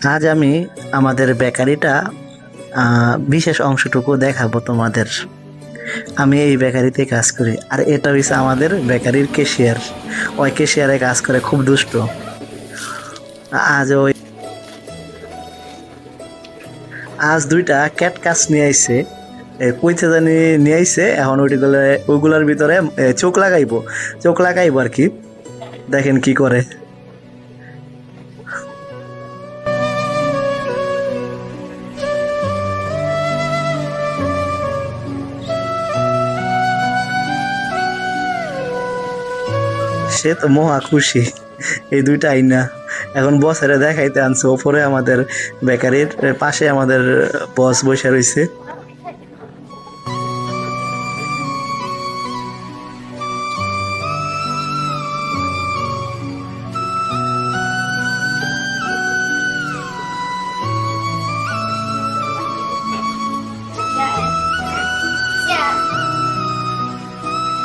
আজ আমি আমাদের বেকারিটা বিশেষ অংশটুকু দেখাবো তোমাদের। আমি এই বেকারিতে কাজ করি, আর এটা হচ্ছে আমাদের বেকারির ক্যাশিয়ার। ওই ক্যাশিয়ারে কাজ করে, খুব দুষ্ট। আজ ওই আজ দুইটা ক্যাট কাজ নিয়ে আইছে, কইতে জানি নিয়ে আইছে। এখন ওইগুলোর ভিতরে চোখ লাগাইবো আর কি। দেখেন কি করে। সে তো মহা খুশি এই দুইটা আইনা। এখন বসেরা দেখাইতে আনছে, ওপরে আমাদের বেকারির পাশে আমাদের বস বসে রয়েছে।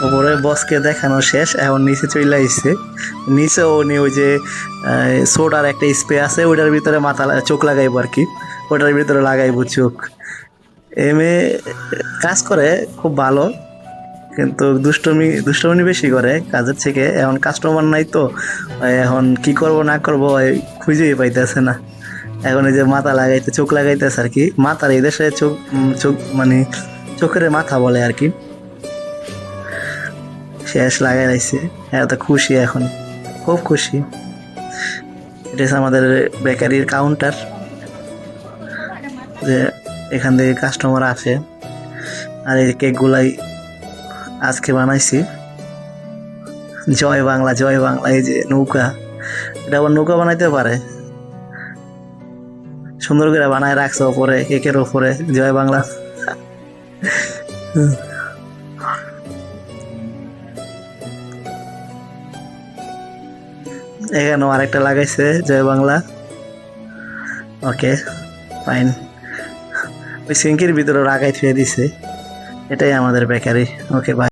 ওপরে বসকে দেখানো শেষ, এখন নিচে চলে আইছে। নিচে ওই যে সোডার একটা স্প্রে আছে, ওইটার ভিতরে চোখ লাগাইবো আর কি। ওটার ভিতরে লাগাইবো চোখ। এমএ কাজ করে খুব ভালো, কিন্তু দুষ্টমি বেশি করে কাজের থেকে। এখন কাস্টমার নাই তো, এখন কি করব না করব খুঁজেই পাইতেছে না। এখন এই যে চোখ লাগাইতেছে আর কি। মাথার এই দেশে চোখ মানে চোখের মাথা বলে আর কি। শেষ লাগাই লাইছে, এত খুশি এখন, খুব খুশি। এটা হচ্ছে আমাদের বেকারির কাউন্টার, যে এখান থেকে কাস্টমার আসে। আর এই কেকগুলাই আজকে বানাইছি। জয় বাংলা জয় বাংলা, এই যে নৌকা, এটা আবার নৌকা বানাইতে পারে। সুন্দর করে বানায় রাখছে ওপরে, কেকের ওপরে জয় বাংলা। এখানেও আরেকটা লাগাইছে জয় বাংলা। ওকে, ফাইন। ওই সিঙ্কির ভিতরে রাখাই থুয়ে দিছে। এটাই আমাদের বেকারি। Okay, by.